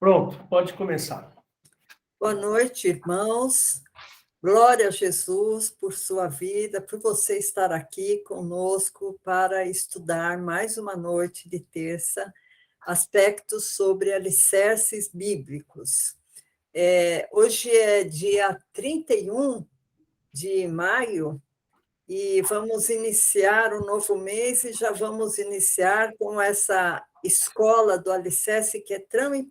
Pronto, pode começar. Boa noite, irmãos. Glória a Jesus por sua vida, por você estar aqui conosco para estudar mais uma noite de terça, aspectos sobre alicerces bíblicos. Hoje é dia 31 de maio, e vamos iniciar um novo mês e já vamos iniciar com essa escola do Alicerce, que é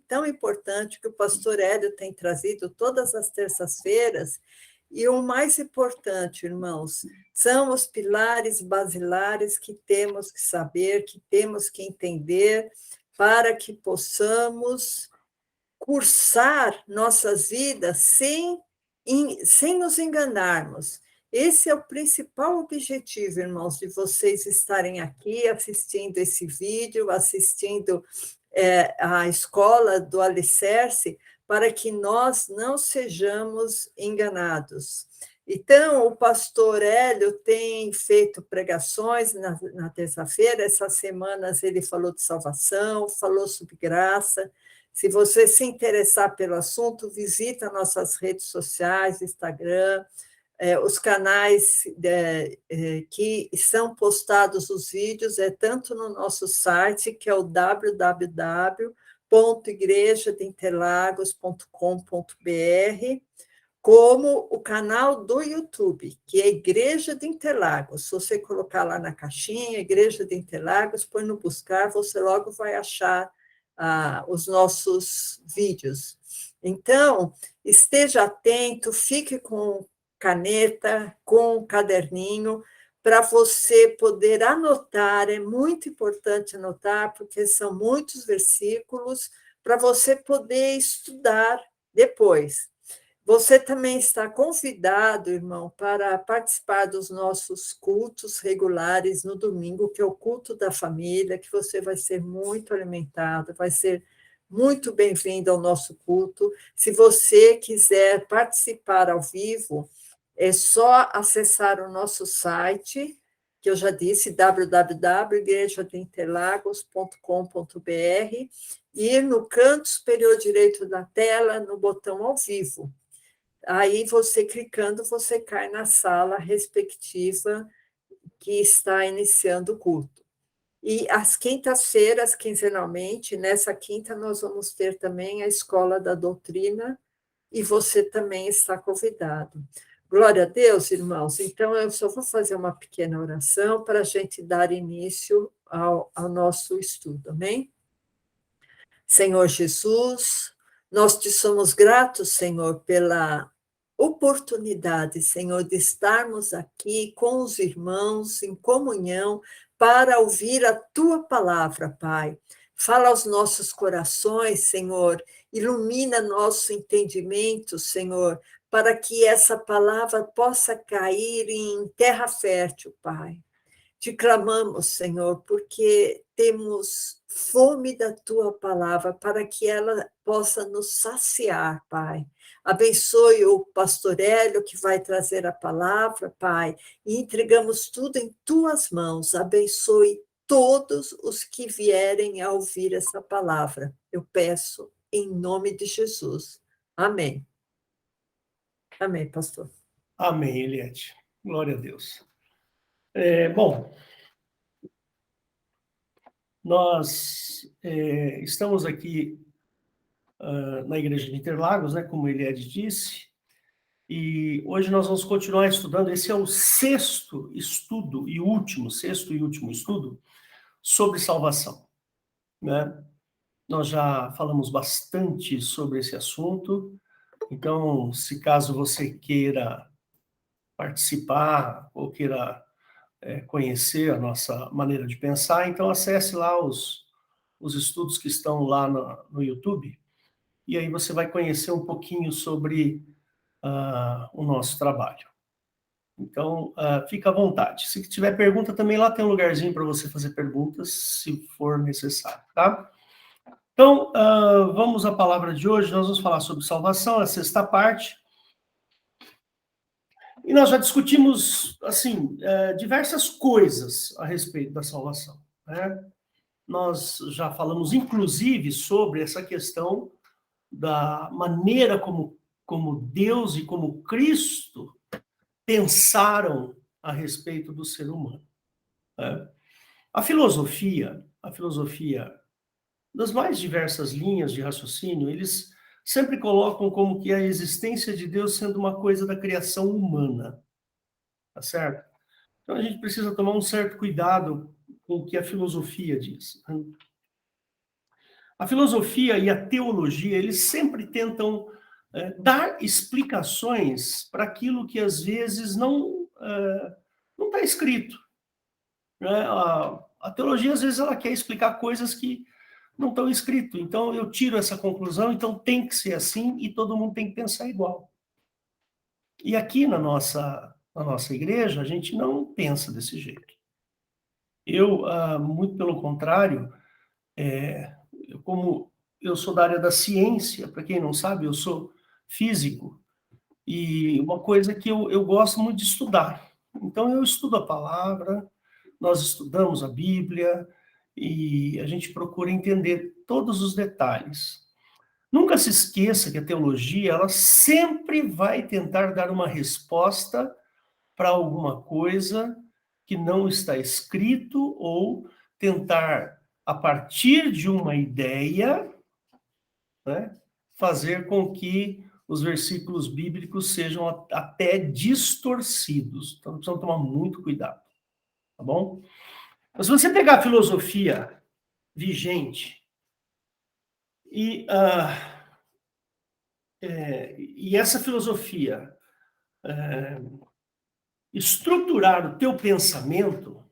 tão importante, que o pastor Hélio tem trazido todas as terças-feiras. E o mais importante, irmãos, são os pilares basilares que temos que saber, que temos que entender, para que possamos cursar nossas vidas sem nos enganarmos. Esse é o principal objetivo, irmãos, de vocês estarem aqui assistindo esse vídeo, assistindo a escola do Alicerce, para que nós não sejamos enganados. Então, o pastor Hélio tem feito pregações na terça-feira. Essas semanas ele falou de salvação, falou sobre graça. Se você se interessar pelo assunto, visita nossas redes sociais, Instagram, os canais que são postados os vídeos, tanto no nosso site, que é o www.igrejadeInterlagos.com.br, como o canal do YouTube, que é Igreja de Interlagos. Se você colocar lá na caixinha, Igreja de Interlagos, põe no buscar, você logo vai achar os nossos vídeos. Então, esteja atento, fique com caneta, com caderninho, para você poder anotar. É muito importante anotar, porque são muitos versículos, para você poder estudar depois. Você também está convidado, irmão, para participar dos nossos cultos regulares no domingo, que é o culto da família, que você vai ser muito alimentado, vai ser muito bem-vindo ao nosso culto. Se você quiser participar ao vivo, é só acessar o nosso site, que eu já disse, www.igrejadeInterlagos.com.br, e no canto superior direito da tela, no botão ao vivo. Aí, você clicando, você cai na sala respectiva que está iniciando o culto. E às quintas-feiras, quinzenalmente, nessa quinta, nós vamos ter também a Escola da Doutrina, e você também está convidado. Glória a Deus, irmãos. Então, eu só vou fazer uma pequena oração para a gente dar início ao nosso estudo, amém? Senhor Jesus, nós te somos gratos, Senhor, pela oportunidade, Senhor, de estarmos aqui com os irmãos em comunhão para ouvir a tua palavra, Pai. Fala aos nossos corações, Senhor, ilumina nosso entendimento, Senhor, para que essa palavra possa cair em terra fértil, Pai. Te clamamos, Senhor, porque temos fome da tua palavra, para que ela possa nos saciar, Pai. Abençoe o pastor Hélio, que vai trazer a palavra, Pai, e entregamos tudo em tuas mãos. Abençoe todos os que vierem a ouvir essa palavra. Eu peço em nome de Jesus. Amém. Amém, pastor. Amém, Eliette. Glória a Deus. Bom, nós estamos aqui na Igreja de Interlagos, né, como Eliette disse, e hoje nós vamos continuar estudando. Esse é o sexto e último estudo sobre salvação, né? Nós já falamos bastante sobre esse assunto, então, se caso você queira participar ou queira conhecer a nossa maneira de pensar, então acesse lá os estudos que estão lá no YouTube, e aí você vai conhecer um pouquinho sobre o nosso trabalho. Então, fica à vontade. Se tiver pergunta, também lá tem um lugarzinho para você fazer perguntas, se for necessário, tá? Então, vamos à palavra de hoje. Nós vamos falar sobre salvação, a sexta parte. E nós já discutimos, assim, diversas coisas a respeito da salvação, né? Nós já falamos, inclusive, sobre essa questão da maneira como Deus e como Cristo pensaram a respeito do ser humano. Né? A filosofia, das mais diversas linhas de raciocínio, eles sempre colocam como que a existência de Deus sendo uma coisa da criação humana, tá certo? Então a gente precisa tomar um certo cuidado com o que a filosofia diz. A filosofia e a teologia, eles sempre tentam dar explicações para aquilo que às vezes não está escrito. Né? A teologia, às vezes, ela quer explicar coisas que não estão escritas. Então, eu tiro essa conclusão, então tem que ser assim e todo mundo tem que pensar igual. E aqui na nossa igreja, a gente não pensa desse jeito. Eu, muito pelo contrário, como eu sou da área da ciência, para quem não sabe, eu sou físico, e uma coisa que eu gosto muito de estudar. Então, eu estudo a palavra, nós estudamos a Bíblia, e a gente procura entender todos os detalhes. Nunca se esqueça que a teologia, ela sempre vai tentar dar uma resposta para alguma coisa que não está escrito ou tentar, a partir de uma ideia, né, fazer com que os versículos bíblicos sejam até distorcidos. Então, precisamos tomar muito cuidado, tá bom? Mas se você pegar a filosofia vigente e essa filosofia estruturar o teu pensamento,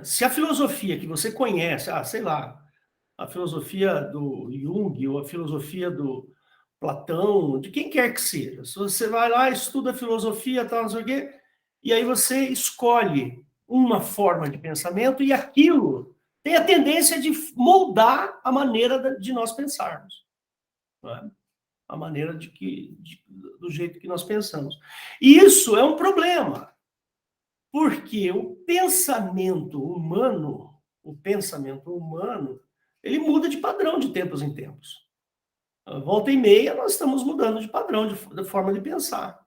se a filosofia que você conhece, sei lá, a filosofia do Jung ou a filosofia do Platão, de quem quer que seja, se você vai lá, estuda filosofia, tal, não sei o quê, e aí você escolhe uma forma de pensamento e aquilo tem a tendência de moldar a maneira de nós pensarmos. Não é? A maneira do jeito que nós pensamos. E isso é um problema, porque o pensamento humano, ele muda de padrão de tempos em tempos. Volta e meia, nós estamos mudando de padrão, de forma de pensar.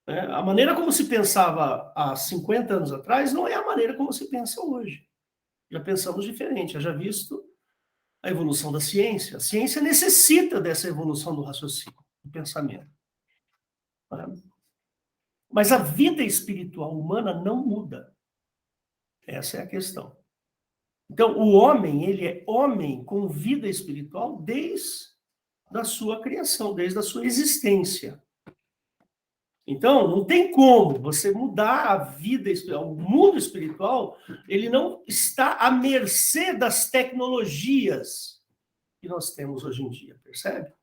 A maneira como se pensava há 50 anos atrás não é a maneira como se pensa hoje. Já pensamos diferente, já visto a evolução da ciência. A ciência necessita dessa evolução do raciocínio, do pensamento. Mas a vida espiritual humana não muda. Essa é a questão. Então, o homem, ele é homem com vida espiritual desde a sua criação, desde a sua existência. Então, não tem como você mudar a vida espiritual. O mundo espiritual, ele não está à mercê das tecnologias que nós temos hoje em dia, percebe?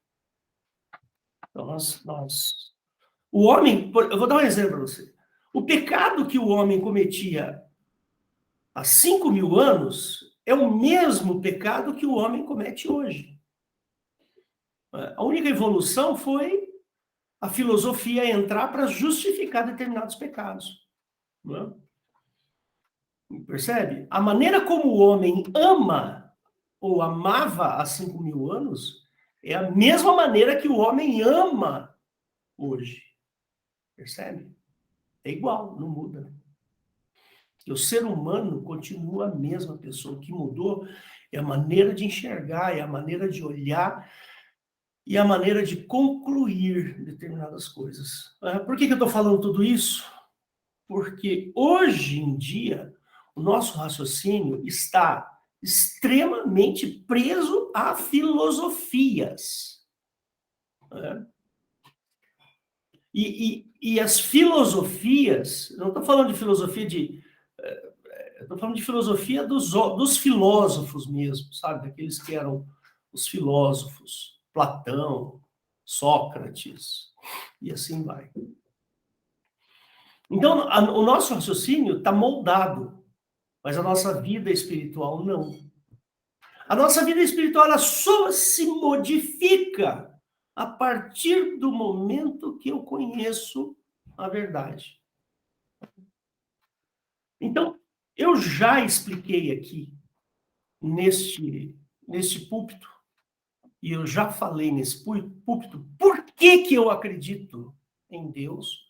Então, o homem, eu vou dar um exemplo para você. O pecado que o homem cometia há 5.000 anos é o mesmo pecado que o homem comete hoje. A única evolução foi a filosofia entrar para justificar determinados pecados. Não é? Percebe? A maneira como o homem ama ou amava há 5.000 anos é a mesma maneira que o homem ama hoje. Percebe? É igual, não muda. E o ser humano continua a mesma pessoa. O que mudou é a maneira de enxergar, é a maneira de olhar e a maneira de concluir determinadas coisas. Por que eu estou falando tudo isso? Porque hoje em dia o nosso raciocínio está extremamente preso a filosofias. E as filosofias, não estou falando de filosofia estou falando de filosofia dos filósofos mesmo, sabe? Daqueles que eram os filósofos, Platão, Sócrates, e assim vai. Então, o nosso raciocínio está moldado, mas a nossa vida espiritual não. A nossa vida espiritual ela só se modifica a partir do momento que eu conheço a verdade. Então, eu já expliquei aqui, neste púlpito, e eu já falei nesse púlpito, por que que eu acredito em Deus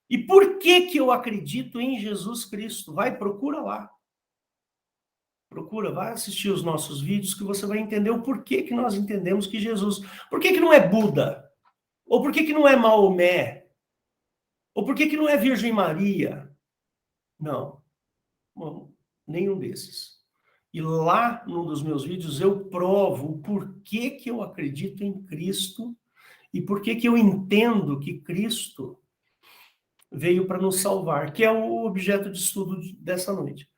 e por que que eu acredito em Jesus Cristo. Vai, procura lá. Procura, vai assistir os nossos vídeos que você vai entender o porquê que nós entendemos que Jesus... Por que que não é Buda? Ou por que que não é Maomé? Ou por que que não é Virgem Maria? Não, nenhum desses. E lá, num dos meus vídeos, eu provo o porquê que eu acredito em Cristo e porquê que eu entendo que Cristo veio para nos salvar, que é o objeto de estudo dessa noite.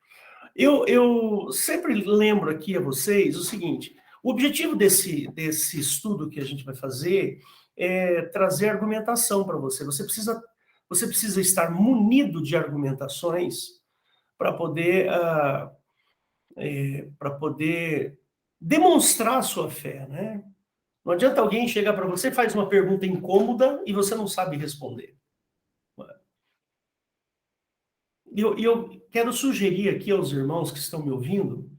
Eu sempre lembro aqui a vocês o seguinte, o objetivo desse estudo que a gente vai fazer é trazer argumentação para você. Você precisa estar munido de argumentações para poder demonstrar a sua fé, né? Não adianta alguém chegar para você, faz uma pergunta incômoda e você não sabe responder. Eu quero sugerir aqui aos irmãos que estão me ouvindo,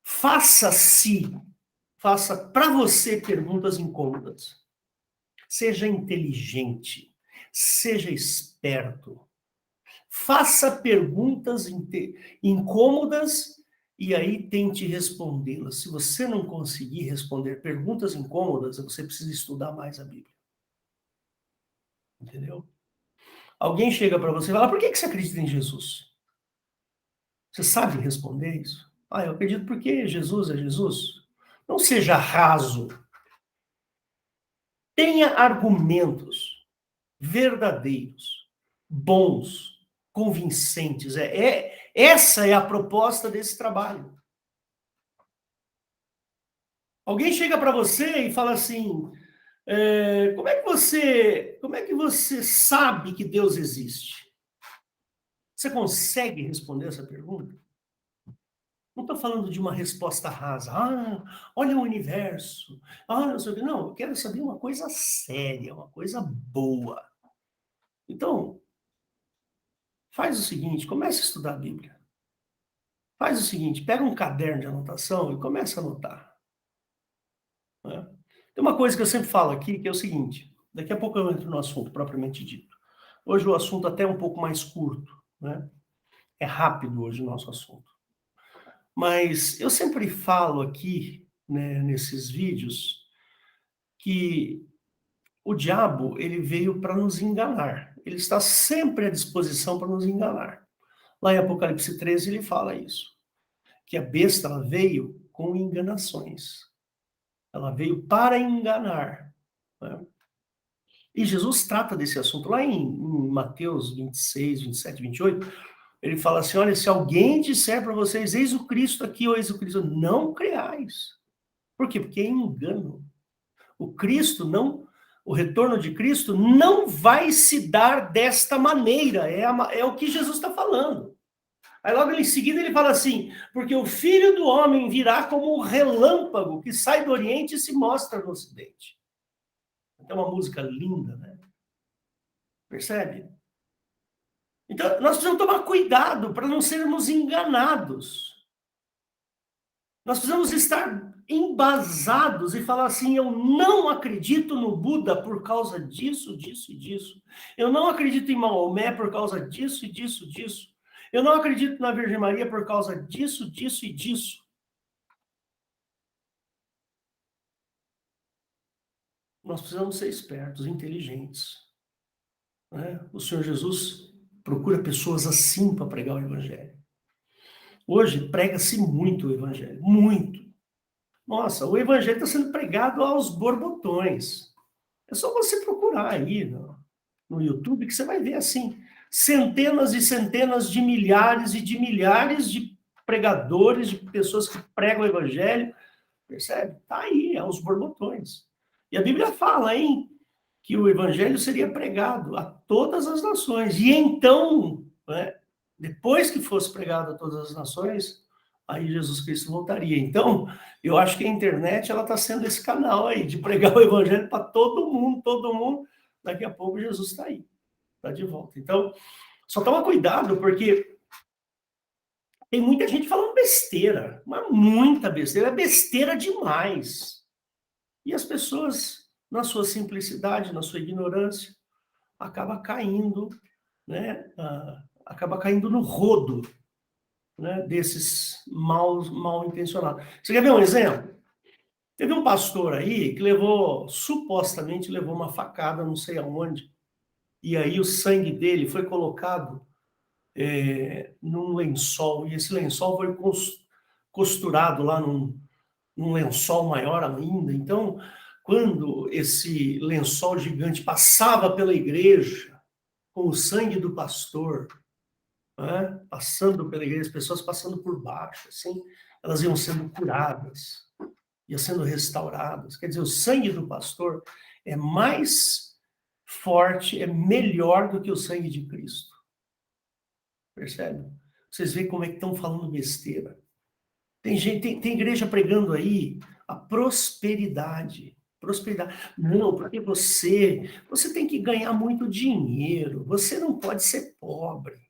faça para você perguntas incômodas. Seja inteligente, seja esperto. Faça perguntas incômodas e aí tente respondê-las. Se você não conseguir responder perguntas incômodas, você precisa estudar mais a Bíblia. Entendeu? Alguém chega para você e fala, por que você acredita em Jesus? Você sabe responder isso? Eu acredito porque Jesus é Jesus. Não seja raso. Tenha argumentos verdadeiros, bons, convincentes. Essa é a proposta desse trabalho. Alguém chega para você e fala assim, como é que você sabe que Deus existe? Você consegue responder essa pergunta? Não estou falando de uma resposta rasa. Olha o universo. Não sei o quê. Não, eu quero saber uma coisa séria, uma coisa boa. Então, faz o seguinte, comece a estudar a Bíblia. Faz o seguinte, pega um caderno de anotação e começa a anotar. Né? Tem uma coisa que eu sempre falo aqui, que é o seguinte, daqui a pouco eu entro no assunto propriamente dito. Hoje o assunto até é um pouco mais curto, né? É rápido hoje o nosso assunto. Mas eu sempre falo aqui, né, nesses vídeos, que o diabo ele veio para nos enganar. Ele está sempre à disposição para nos enganar. Lá em Apocalipse 13 ele fala isso, que a besta ela veio com enganações. Ela veio para enganar. Né? E Jesus trata desse assunto lá em Mateus 26, 27, 28. Ele fala assim, olha, se alguém disser para vocês, eis o Cristo aqui ou eis o Cristo, não creais. Por quê? Porque é engano. O retorno de Cristo não vai se dar desta maneira. É o que Jesus está falando. Aí logo em seguida ele fala assim, porque o Filho do Homem virá como um relâmpago que sai do Oriente e se mostra no Ocidente. É uma música linda, né? Percebe? Então, nós precisamos tomar cuidado para não sermos enganados. Nós precisamos estar embasados e falar assim, eu não acredito no Buda por causa disso, disso e disso. Eu não acredito em Maomé por causa disso e disso, disso. Eu não acredito na Virgem Maria por causa disso, disso e disso. Nós precisamos ser espertos, inteligentes. Né? O Senhor Jesus procura pessoas assim para pregar o Evangelho. Hoje prega-se muito o Evangelho, muito. Nossa, o Evangelho está sendo pregado aos borbotões. É só você procurar aí no YouTube que você vai ver assim, centenas e centenas de milhares e de milhares de pregadores, de pessoas que pregam o Evangelho, percebe? Está aí, aos borbotões. E a Bíblia fala, hein, que o Evangelho seria pregado a todas as nações. E então, né, depois que fosse pregado a todas as nações, aí Jesus Cristo voltaria. Então, eu acho que a internet ela está sendo esse canal aí, de pregar o Evangelho para todo mundo. Daqui a pouco Jesus está aí, está de volta. Então, só toma cuidado, porque tem muita gente falando besteira, mas muita besteira, é besteira demais. E as pessoas, na sua simplicidade, na sua ignorância, acaba caindo, né, acaba caindo no rodo, né, desses mal intencionados. Você quer ver um exemplo? Teve um pastor aí que supostamente levou uma facada, não sei aonde, e aí o sangue dele foi colocado num lençol, e esse lençol foi costurado lá num lençol maior ainda. Então, quando esse lençol gigante passava pela igreja, com o sangue do pastor, né, passando pela igreja, as pessoas passando por baixo, assim, elas iam sendo curadas, iam sendo restauradas. Quer dizer, o sangue do pastor é mais forte, é melhor do que o sangue de Cristo. Percebe? Vocês veem como é que estão falando besteira. Tem gente, tem igreja pregando aí a prosperidade. Prosperidade. Não, porque você tem que ganhar muito dinheiro. Você não pode ser pobre.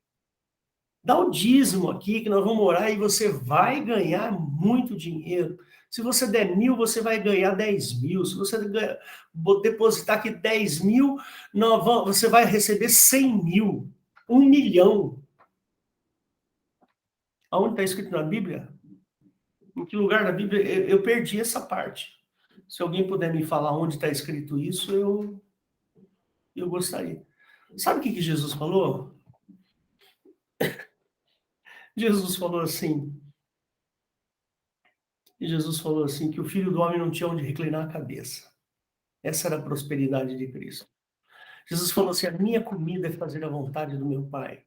Dá o dízimo aqui que nós vamos orar e você vai ganhar muito dinheiro. Se você der 1.000, você vai ganhar 10.000. Se você depositar aqui 10.000, você vai receber 100.000. 1.000.000. Aonde está escrito na Bíblia? Em que lugar da Bíblia? Eu perdi essa parte. Se alguém puder me falar onde está escrito isso, eu gostaria. Sabe o que Jesus falou? Jesus falou assim que o Filho do Homem não tinha onde reclinar a cabeça. Essa era a prosperidade de Cristo. Jesus falou assim: a minha comida é fazer a vontade do meu Pai.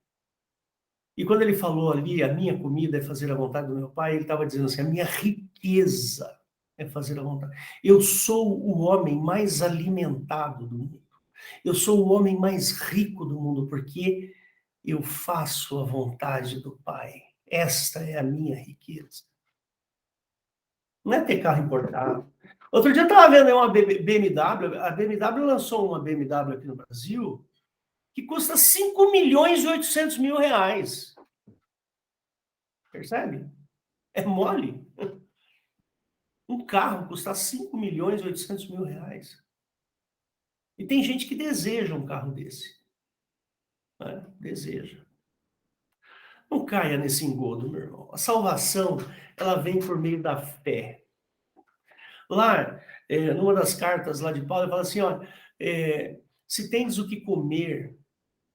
E quando ele falou ali, a minha comida é fazer a vontade do meu Pai, ele estava dizendo assim: a minha riqueza é fazer a vontade. Eu sou o homem mais alimentado do mundo. Eu sou o homem mais rico do mundo, porque eu faço a vontade do Pai. Esta é a minha riqueza. Não é ter carro importado. Outro dia eu estava vendo uma BMW, a BMW lançou uma BMW aqui no Brasil, que custa 5.800.000 reais. Percebe? É mole. Um carro custa 5.800.000 reais. E tem gente que deseja um carro desse. Né? Deseja. Não caia nesse engodo, meu irmão. A salvação, ela vem por meio da fé. Lá, numa das cartas lá de Paulo, ele fala assim, ó, se tendes o que comer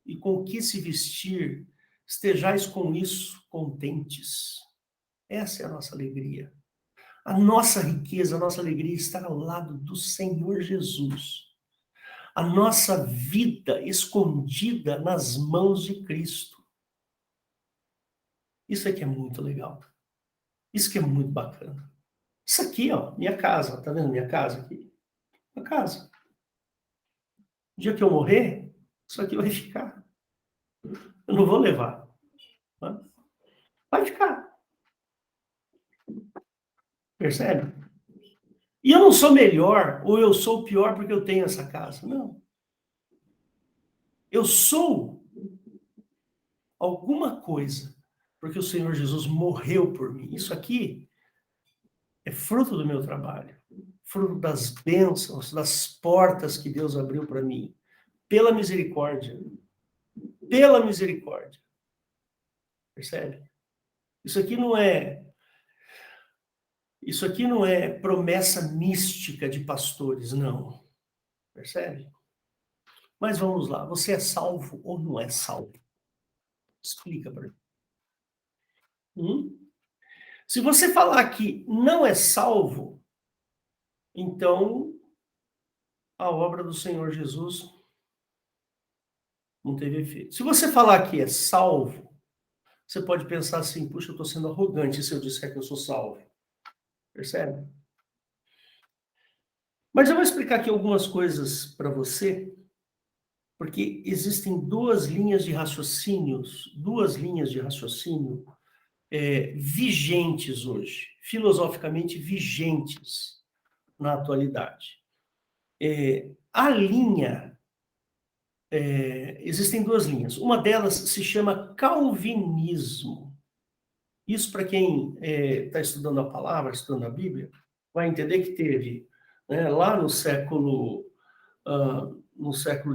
e com o que se vestir, estejais com isso contentes. Essa é a nossa alegria. A nossa riqueza, a nossa alegria está ao lado do Senhor Jesus. A nossa vida escondida nas mãos de Cristo. Isso aqui é muito legal. Isso que é muito bacana. Isso aqui, ó, minha casa. Tá vendo minha casa aqui? Minha casa. O dia que eu morrer, isso aqui vai ficar. Eu não vou levar. Tá? Vai ficar. Percebe? E eu não sou melhor ou eu sou pior porque eu tenho essa casa. Não. Eu sou alguma coisa porque o Senhor Jesus morreu por mim. Isso aqui é fruto do meu trabalho, fruto das bênçãos, das portas que Deus abriu para mim, pela misericórdia. Pela misericórdia. Percebe? Isso aqui não é promessa mística de pastores, não. Percebe? Mas vamos lá, você é salvo ou não é salvo? Explica para mim. Se você falar que não é salvo, então a obra do Senhor Jesus não teve efeito. Se você falar que é salvo, você pode pensar assim, puxa, eu estou sendo arrogante se eu disser que eu sou salvo. Percebe? Mas eu vou explicar aqui algumas coisas para você, porque existem duas linhas de raciocínio vigentes hoje, filosoficamente vigentes na atualidade. Existem duas linhas. Uma delas se chama calvinismo. Isso para quem está estudando a palavra, estudando a Bíblia, vai entender que teve né, lá no século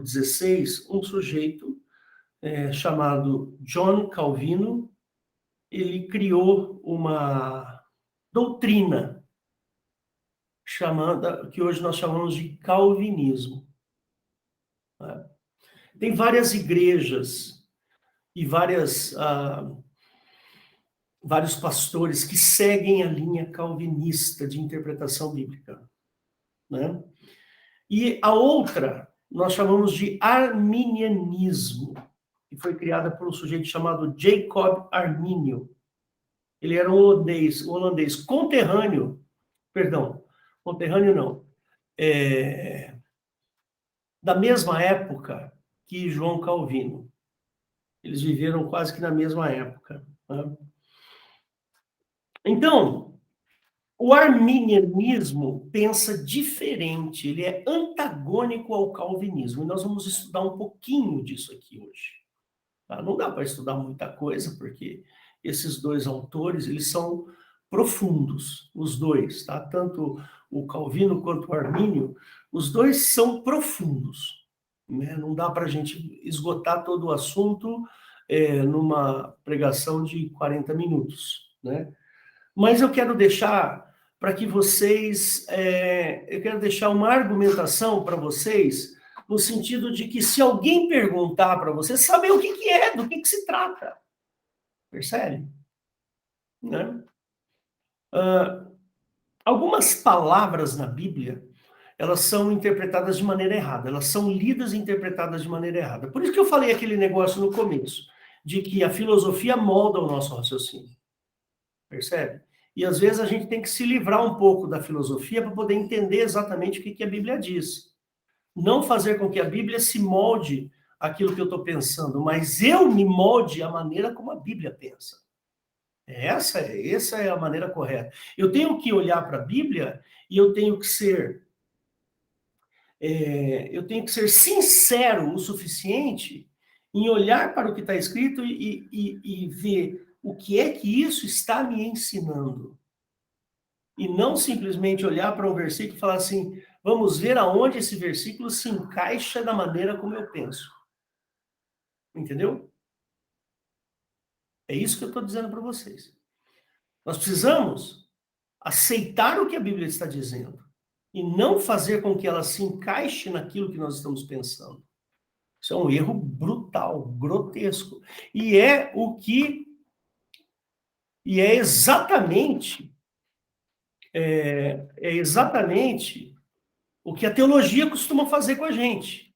XVI, um sujeito chamado John Calvino, ele criou uma doutrina que hoje nós chamamos de calvinismo. Né? Tem várias igrejas e vários pastores que seguem a linha calvinista de interpretação bíblica. Né? E a outra nós chamamos de arminianismo, que foi criada por um sujeito chamado Jacob Arminio. Ele era um holandês conterrâneo não, da mesma época que João Calvino. Eles viveram quase que na mesma época. Né? Então, o arminianismo pensa diferente, ele é antagônico ao calvinismo, e nós vamos estudar um pouquinho disso aqui hoje. Tá? Não dá para estudar muita coisa, porque esses dois autores, eles são profundos, os dois, tá? Tanto o Calvino quanto o Armínio, os dois são profundos, né? Não dá para a gente esgotar todo o assunto numa pregação de 40 minutos, né? Mas eu quero deixar para que vocês, eu quero deixar uma argumentação para vocês, no sentido de que se alguém perguntar para você, saber o que é, do que se trata. Percebe? Né? Algumas palavras na Bíblia, elas são interpretadas de maneira errada, elas são lidas e interpretadas de maneira errada. Por isso que eu falei aquele negócio no começo, de que a filosofia molda o nosso raciocínio. Percebe? E às vezes a gente tem que se livrar um pouco da filosofia para poder entender exatamente o que a Bíblia diz. Não fazer com que a Bíblia se molde aquilo que eu estou pensando, mas eu me molde a maneira como a Bíblia pensa. Essa é a maneira correta. Eu tenho que olhar para a Bíblia e eu tenho que ser sincero o suficiente em olhar para o que está escrito e ver o que é que isso está me ensinando. E não simplesmente olhar para um versículo e falar assim, vamos ver aonde esse versículo se encaixa da maneira como eu penso. Entendeu? É isso que eu estou dizendo para vocês. Nós precisamos aceitar o que a Bíblia está dizendo e não fazer com que ela se encaixe naquilo que nós estamos pensando. Isso é um erro brutal, grotesco. E é exatamente o que a teologia costuma fazer com a gente.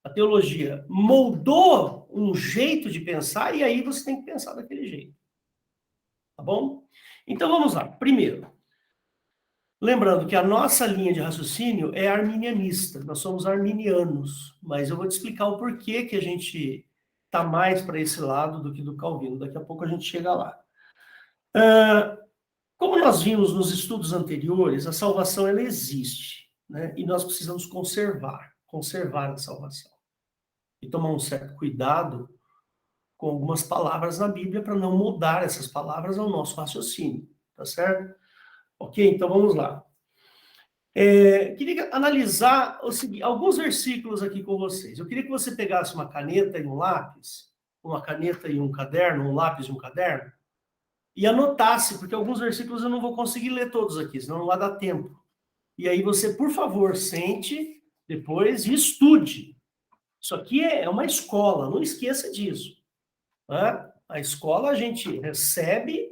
A teologia moldou um jeito de pensar e aí você tem que pensar daquele jeito. Tá bom? Então vamos lá. Primeiro, lembrando que a nossa linha de raciocínio é arminianista. Nós somos arminianos, mas eu vou te explicar o porquê que a gente está mais para esse lado do que do Calvino. Daqui a pouco a gente chega lá. Como nós vimos nos estudos anteriores, a salvação ela existe, né? E nós precisamos conservar a salvação. E tomar um certo cuidado com algumas palavras na Bíblia para não mudar essas palavras ao nosso raciocínio, tá certo? Ok, então vamos lá. Queria analisar alguns versículos aqui com vocês. Eu queria que você pegasse uma caneta e um lápis, uma caneta e um caderno, um lápis e um caderno, e anotasse, porque alguns versículos eu não vou conseguir ler todos aqui, senão não vai dar tempo. E aí você, por favor, sente depois e estude. Isso aqui é uma escola, não esqueça disso. Né? A escola a gente recebe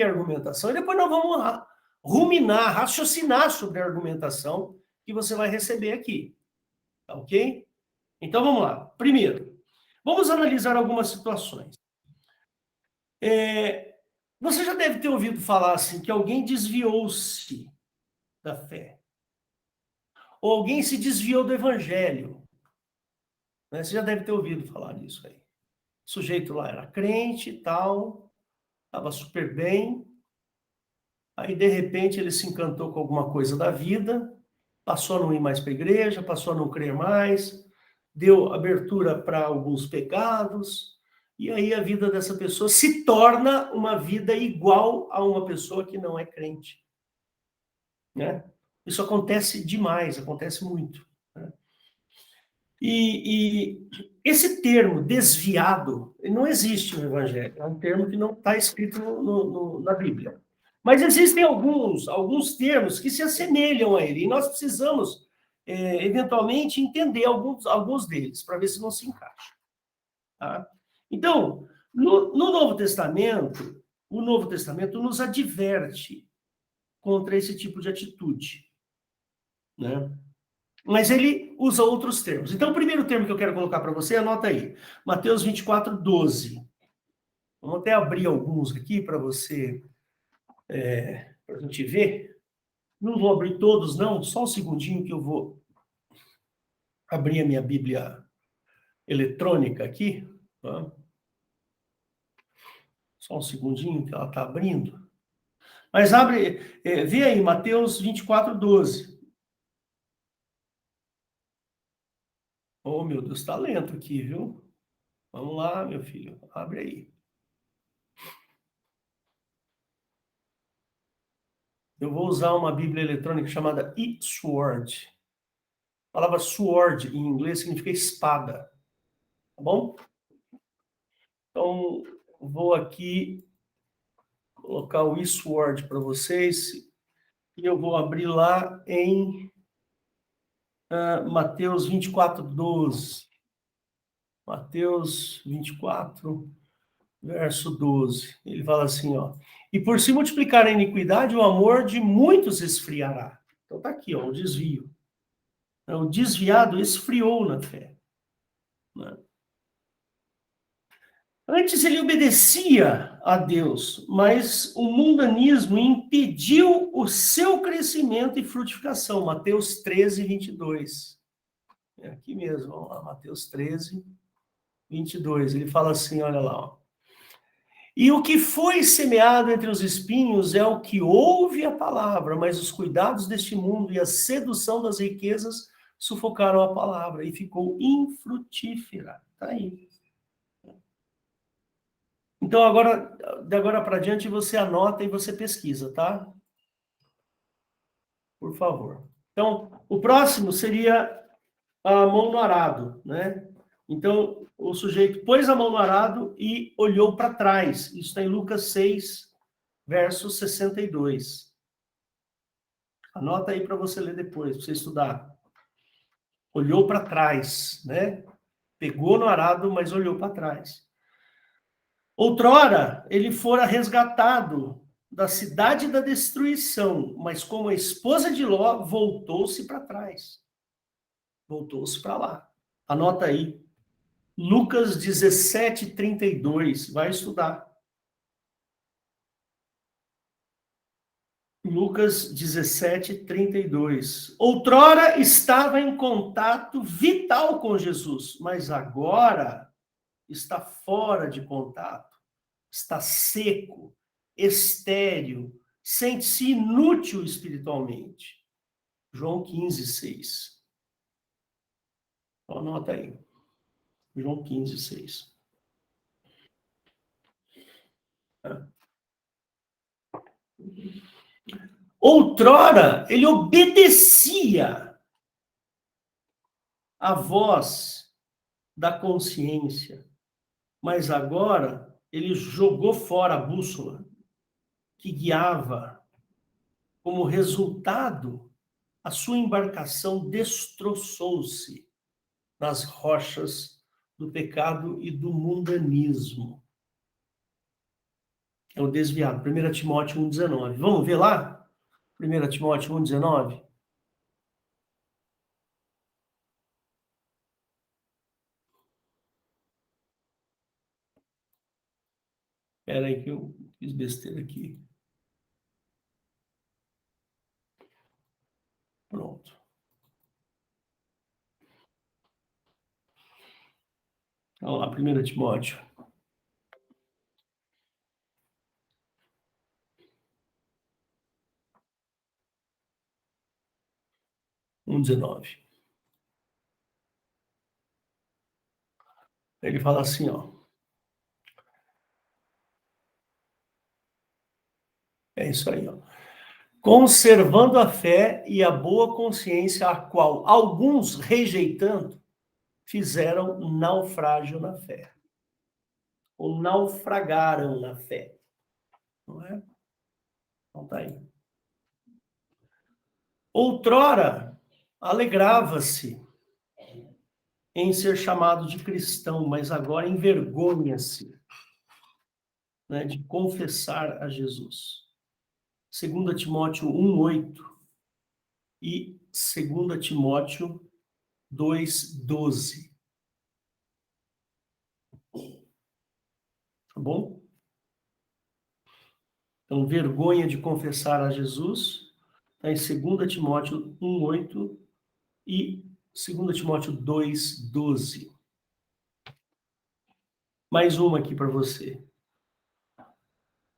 a argumentação e depois nós vamos ruminar, raciocinar sobre a argumentação que você vai receber aqui. Tá ok? Então vamos lá. Primeiro, vamos analisar algumas situações. Você já deve ter ouvido falar assim que alguém desviou-se da fé. Ou alguém se desviou do evangelho. Né? Você já deve ter ouvido falar nisso aí. O sujeito lá era crente e tal, estava super bem. Aí, de repente, ele se encantou com alguma coisa da vida, passou a não ir mais para a igreja, passou a não crer mais, deu abertura para alguns pecados, e aí a vida dessa pessoa se torna uma vida igual a uma pessoa que não é crente. Né? Isso acontece demais, acontece muito. Né? E esse termo desviado não existe no Evangelho, é um termo que não está escrito na Bíblia. Mas existem alguns termos que se assemelham a ele, e nós precisamos, eventualmente, entender alguns deles, para ver se não se encaixa. Tá? Então, no Novo Testamento, o Novo Testamento nos adverte contra esse tipo de atitude. Né? Mas ele usa outros termos. Então, o primeiro termo que eu quero colocar para você, anota aí. Mateus 24, 12. Vamos até abrir alguns aqui para você, para a gente ver. Não vou abrir todos, não. Só um segundinho que eu vou abrir a minha Bíblia eletrônica aqui. Tá? Só um segundinho que ela está abrindo. Mas abre, vê aí, Mateus 24, 12. Oh, meu Deus, está lento aqui, viu? Vamos lá, meu filho, abre aí. Eu vou usar uma Bíblia eletrônica chamada eSword. A palavra sword em inglês significa espada, tá bom? Então, vou aqui colocar o eSword para vocês e eu vou abrir lá em Mateus 24, 12. Mateus 24, verso 12. Ele fala assim, ó. E por se multiplicar a iniquidade, o amor de muitos esfriará. Então tá aqui, ó, o desvio. O desviado esfriou na fé. Né? Antes ele obedecia a Deus, mas o mundanismo impediu o seu crescimento e frutificação. Mateus 13, 22. É aqui mesmo, vamos lá, Mateus 13, 22. Ele fala assim, olha lá, ó. E o que foi semeado entre os espinhos é o que ouve a palavra, mas os cuidados deste mundo e a sedução das riquezas sufocaram a palavra e ficou infrutífera. Está aí. Então, agora, de agora para diante, você anota e você pesquisa, tá? Por favor. Então, o próximo seria a mão no arado, né? Então, o sujeito pôs a mão no arado e olhou para trás. Isso está em Lucas 6, verso 62. Anota aí para você ler depois, para você estudar. Olhou para trás, né? Pegou no arado, mas olhou para trás. Outrora, ele fora resgatado da cidade da destruição, mas como a esposa de Ló, voltou-se para trás. Voltou-se para lá. Anota aí. Lucas 17, 32. Vai estudar. Lucas 17, 32. Outrora estava em contato vital com Jesus, mas agora está fora de contato. Está seco, estéril, sente-se inútil espiritualmente. João 15, 6. Então, anota aí. João 15, 6. Outrora, ele obedecia à voz da consciência, mas agora ele jogou fora a bússola que guiava. Como resultado, a sua embarcação destroçou-se nas rochas do pecado e do mundanismo. É o desviado. 1 Timóteo 1,19. Vamos ver lá? 1 Timóteo 1,19. Espera aí que eu fiz besteira aqui. Pronto. Vamos lá, 1 Timóteo. 1,19. Ele fala assim, ó. É isso aí, ó. conservando a fé e a boa consciência, a qual alguns, rejeitando, fizeram naufrágio na fé. Ou naufragaram na fé. Não é? Então tá aí. Outrora, alegrava-se em ser chamado de cristão, mas agora envergonha-se, né, de confessar a Jesus. 2 Timóteo 1:8 e 2 Timóteo 2:12. Tá bom? Então, vergonha de confessar a Jesus, está em 2 Timóteo 1:8 e 2 Timóteo 2:12. Mais uma aqui para você.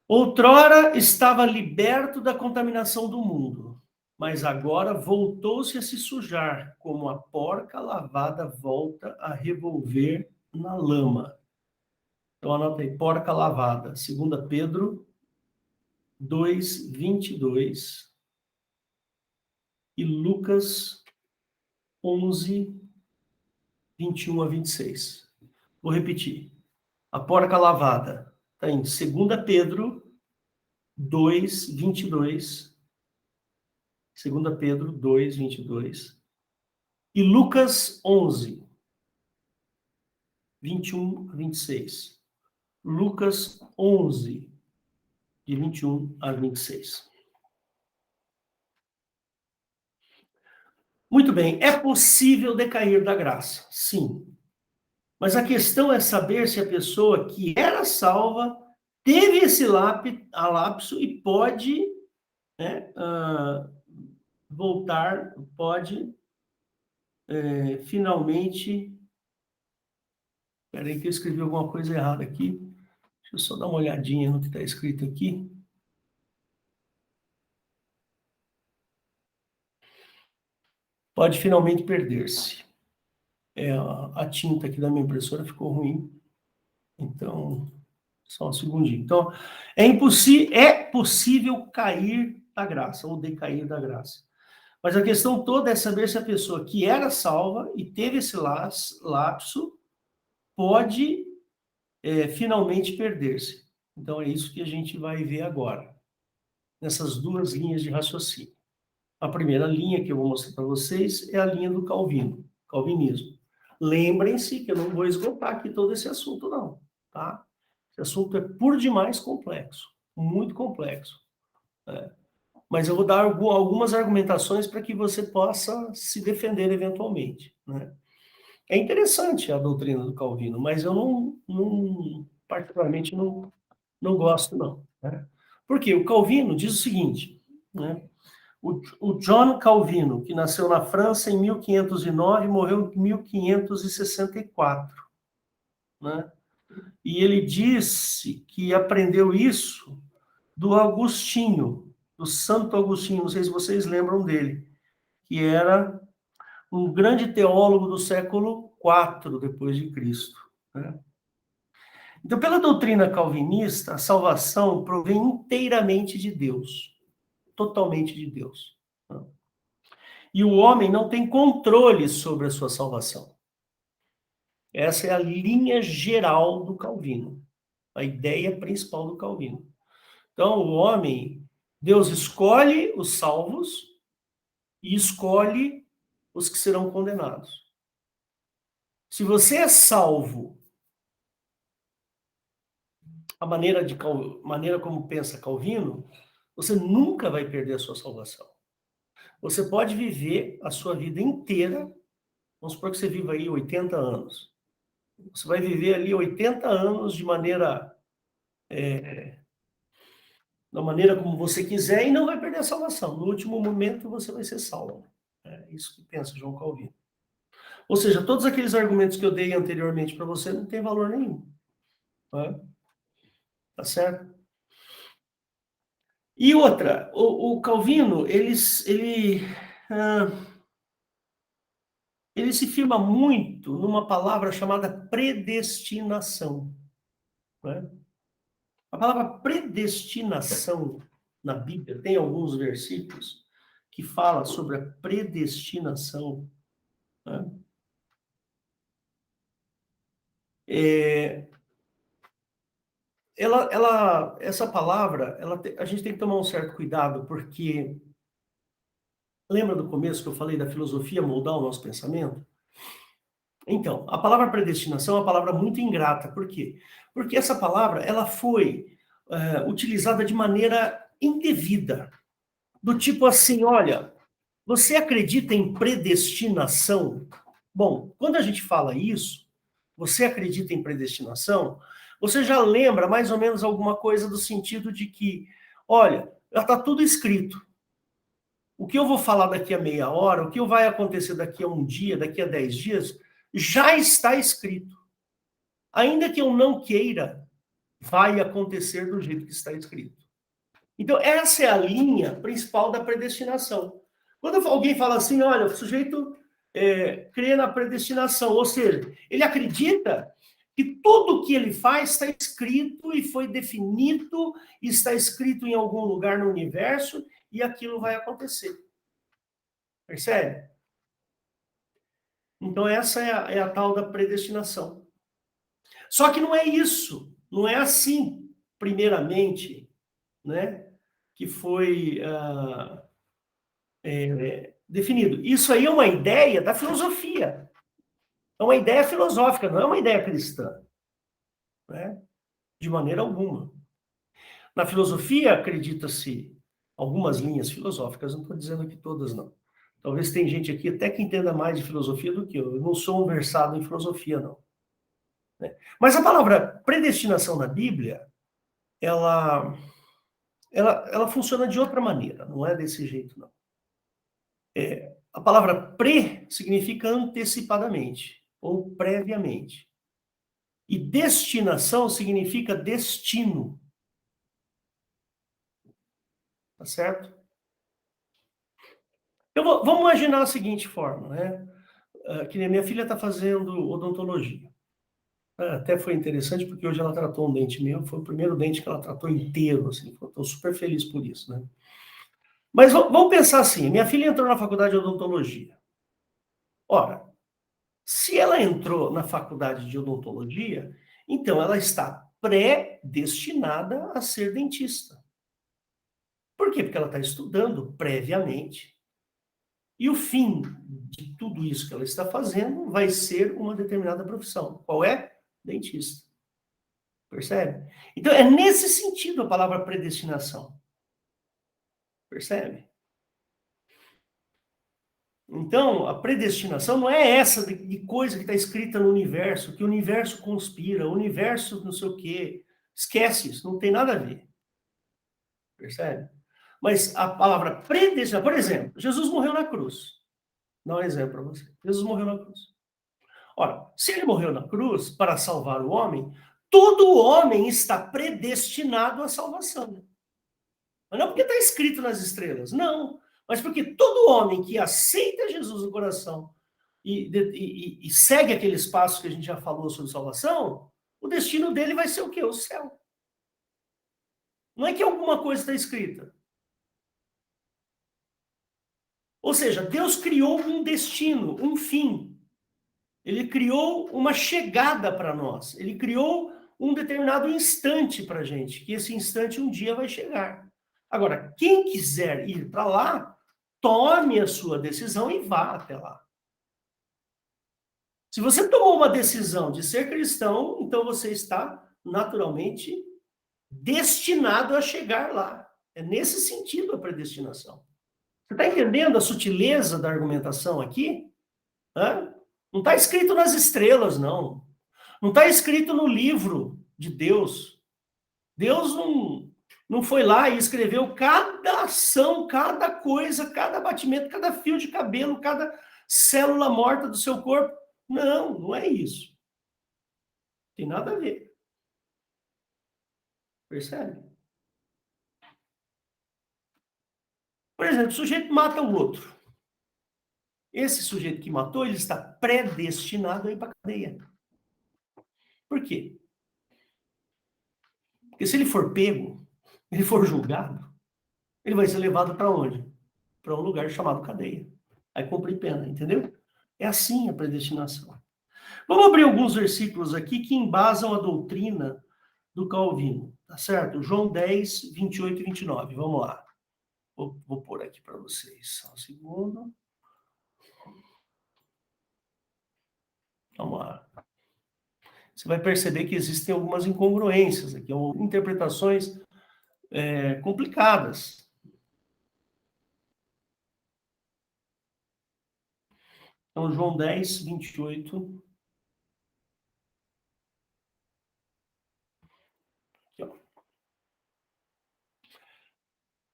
Outrora estava liberto da contaminação do mundo, mas agora voltou-se a se sujar, como a porca lavada volta a revolver na lama. Então anota aí, porca lavada, 2 Pedro 2:22 e Lucas 11:21-26. Vou repetir. A porca lavada está em 2 Pedro 2:22. 2 Pedro 2:22. E Lucas 11:21-26. Lucas 11, de 21-26. Muito bem, é possível decair da graça? Sim. Mas a questão é saber se a pessoa que era salva teve esse lapso e pode, né, voltar, pode finalmente... Espera aí que eu escrevi alguma coisa errada aqui. Deixa eu só dar uma olhadinha no que está escrito aqui. Pode finalmente perder-se. A tinta aqui da minha impressora ficou ruim. Então, só um segundinho. Então, é possível cair da graça, ou decair da graça. Mas a questão toda é saber se a pessoa que era salva e teve esse lapso pode finalmente perder-se. Então, é isso que a gente vai ver agora, nessas duas linhas de raciocínio. A primeira linha que eu vou mostrar para vocês é a linha do calvinismo. Lembrem-se que eu não vou esgotar aqui todo esse assunto, não, tá? Esse assunto é por demais complexo, muito complexo. Mas eu vou dar algumas argumentações para que você possa se defender eventualmente, né? É interessante a doutrina do Calvino, mas eu particularmente, não gosto, não, né? Porque o Calvino diz o seguinte, né? O John Calvino, que nasceu na França em 1509 e morreu em 1564, né? E ele disse que aprendeu isso do Agostinho, do Santo Agostinho, não sei se vocês lembram dele, que era um grande teólogo do século IV depois de Cristo, né? Então, pela doutrina calvinista, a salvação provém inteiramente de Deus, totalmente de Deus, né? E o homem não tem controle sobre a sua salvação. Essa é a linha geral do Calvino, a ideia principal do Calvino. Então, o homem, Deus escolhe os salvos e escolhe os que serão condenados. Se você é salvo, a maneira como pensa Calvino, você nunca vai perder a sua salvação. Você pode viver a sua vida inteira, vamos supor que você viva aí 80 anos. Você vai viver ali 80 anos da maneira como você quiser e não vai perder a salvação. No último momento você vai ser salvo. É isso que pensa João Calvino. Ou seja, todos aqueles argumentos que eu dei anteriormente para você não tem valor nenhum. Né? Tá certo? E outra, o Calvino, ele se firma muito numa palavra chamada predestinação, né? A palavra predestinação na Bíblia, tem alguns versículos que falam sobre a predestinação, né? Essa palavra, a gente tem que tomar um certo cuidado, porque lembra do começo que eu falei da filosofia moldar o nosso pensamento? Então, a palavra predestinação é uma palavra muito ingrata. Por quê? Porque essa palavra ela foi utilizada de maneira indevida. Do tipo assim, olha, você acredita em predestinação? Bom, quando a gente fala isso, você acredita em predestinação, você já lembra mais ou menos alguma coisa do sentido de que, olha, já está tudo escrito. O que eu vou falar daqui a meia hora, o que vai acontecer daqui a um dia, daqui a 10 dias, já está escrito. Ainda que eu não queira, vai acontecer do jeito que está escrito. Então, essa é a linha principal da predestinação. Quando alguém fala assim, olha, o sujeito crê na predestinação, ou seja, ele acredita que tudo que ele faz está escrito e foi definido, está escrito em algum lugar no universo, e aquilo vai acontecer. Percebe? Então, essa é a tal da predestinação. Só que não é isso, não é assim, primeiramente, né, que foi definido. Isso aí é uma ideia da filosofia. É uma ideia filosófica, não é uma ideia cristã. Né? De maneira alguma. Na filosofia, acredita-se algumas linhas filosóficas, não estou dizendo que todas não. Talvez tem gente aqui até que entenda mais de filosofia do que eu. Eu não sou um versado em filosofia, não. Né? Mas a palavra predestinação na Bíblia, ela funciona de outra maneira, não é desse jeito, não. A palavra pre significa antecipadamente, ou previamente. E destinação significa destino. Tá certo? Vamos imaginar a seguinte forma, né? Que nem minha filha está fazendo odontologia. Até foi interessante, porque hoje ela tratou um dente meu, foi o primeiro dente que ela tratou inteiro, assim, estou super feliz por isso, né? Mas vamos pensar assim, minha filha entrou na faculdade de odontologia. Ora, se ela entrou na faculdade de odontologia, então ela está predestinada a ser dentista. Por quê? Porque ela está estudando previamente. E o fim de tudo isso que ela está fazendo vai ser uma determinada profissão. Qual é? Dentista. Percebe? Então, é nesse sentido a palavra predestinação. Percebe? Então, a predestinação não é essa de coisa que está escrita no universo, que o universo conspira, o universo não sei o quê. Esquece isso, não tem nada a ver. Percebe? Mas a palavra predestinação, por exemplo, Jesus morreu na cruz. Vou dar um exemplo para você. Jesus morreu na cruz. Ora, se ele morreu na cruz para salvar o homem, todo homem está predestinado à salvação. Mas não porque está escrito nas estrelas, não. Mas porque todo homem que aceita Jesus no coração e segue aqueles passos que a gente já falou sobre salvação, o destino dele vai ser o quê? O céu. Não é que alguma coisa está escrita. Ou seja, Deus criou um destino, um fim. Ele criou uma chegada para nós. Ele criou um determinado instante para a gente, que esse instante um dia vai chegar. Agora, quem quiser ir para lá, tome a sua decisão e vá até lá. Se você tomou uma decisão de ser cristão, então você está naturalmente destinado a chegar lá. É nesse sentido a predestinação. Você está entendendo a sutileza da argumentação aqui? Hã? Não está escrito nas estrelas, não. Não está escrito no livro de Deus. Deus não foi lá e escreveu cada ação, cada coisa, cada batimento, cada fio de cabelo, cada célula morta do seu corpo. Não, não é isso. Tem nada a ver. Percebe? Por exemplo, o sujeito mata o outro. Esse sujeito que matou, ele está predestinado a ir para a cadeia. Por quê? Porque se ele for pego, ele for julgado, ele vai ser levado para onde? Para um lugar chamado cadeia. Aí cumprir pena, entendeu? É assim a predestinação. Vamos abrir alguns versículos aqui que embasam a doutrina do Calvino, tá certo? João 10, 28 e 29. Vamos lá. Vou pôr aqui para vocês. Só um segundo. Vamos lá. Você vai perceber que existem algumas incongruências aqui, interpretações complicadas. Então, João 10, 28. Aqui, ó.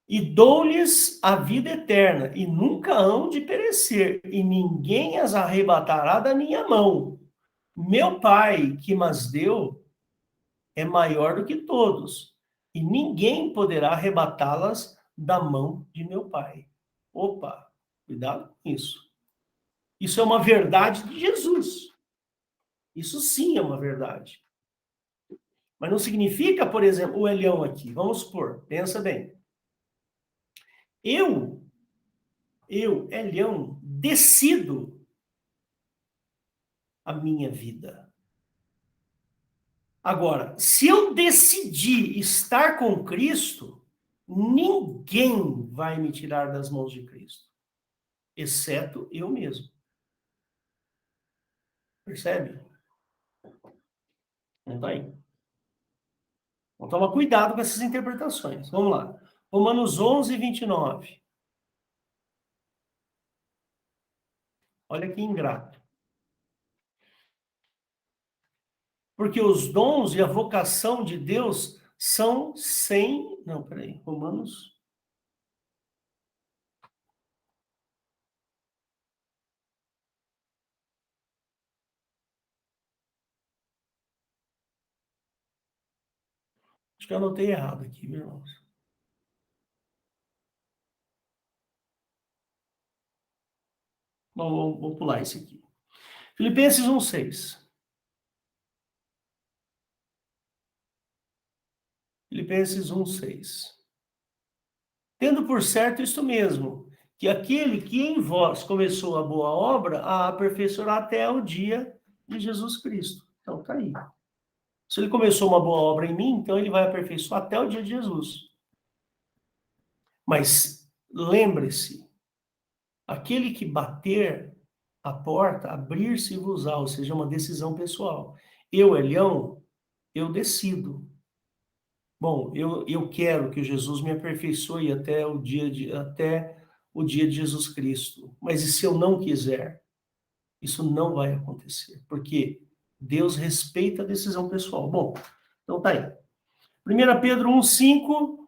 E dou-lhes a vida eterna, e nunca hão de perecer, e ninguém as arrebatará da minha mão. Meu Pai, que mas deu, é maior do que todos, e ninguém poderá arrebatá-las da mão de meu Pai. Opa, cuidado com isso. Isso é uma verdade de Jesus. Isso sim é uma verdade. Mas não significa, por exemplo, o Elião aqui. Vamos supor, pensa bem. Eu, Elião, decido a minha vida. Agora, se eu decidir estar com Cristo, ninguém vai me tirar das mãos de Cristo, exceto eu mesmo. Percebe? Não tá aí. Então, toma cuidado com essas interpretações. Vamos lá. Romanos 11, 29. Olha que ingrato. Porque os dons e a vocação de Deus são sem... Não, peraí. Romanos... Acho que eu anotei errado aqui, meus irmãos. Bom, vou pular esse aqui. Filipenses 1:6. Filipenses 1:6. Tendo por certo isto mesmo, que aquele que em vós começou a boa obra, a aperfeiçoará até o dia de Jesus Cristo. Então, tá aí. Se ele começou uma boa obra em mim, então ele vai aperfeiçoar até o dia de Jesus. Mas lembre-se, aquele que bater a porta, abrir-se-vos-á, ou seja, uma decisão pessoal. Eu, Elião, eu decido. Bom, eu quero que Jesus me aperfeiçoe até o dia de Jesus Cristo. Mas e se eu não quiser? Isso não vai acontecer, porque Deus respeita a decisão pessoal. Bom, então tá aí. 1 Pedro 1:5.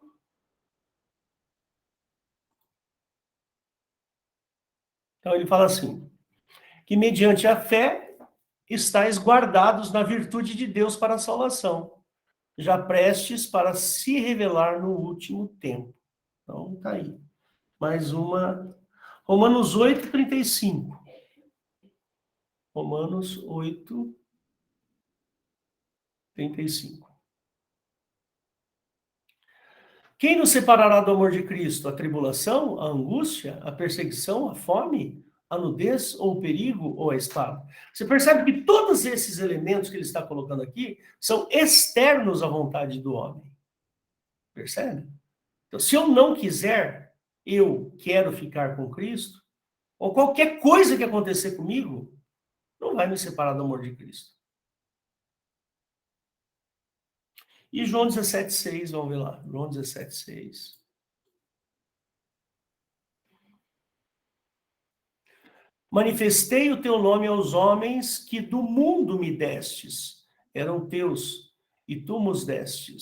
Então ele fala assim, que mediante a fé estáis guardados na virtude de Deus para a salvação, já prestes para se revelar no último tempo. Então, tá aí. Mais uma. Romanos 8:35. Romanos 8:35. Quem nos separará do amor de Cristo? A tribulação, a angústia, a perseguição, a fome, a nudez, ou o perigo, ou a espada? Você percebe que todos esses elementos que ele está colocando aqui são externos à vontade do homem. Percebe? Então, se eu não quiser, eu quero ficar com Cristo, ou qualquer coisa que acontecer comigo, não vai me separar do amor de Cristo. E João 17:6, vamos ver lá. João 17:6. Manifestei o teu nome aos homens que do mundo me destes. Eram teus, e tu nos deste.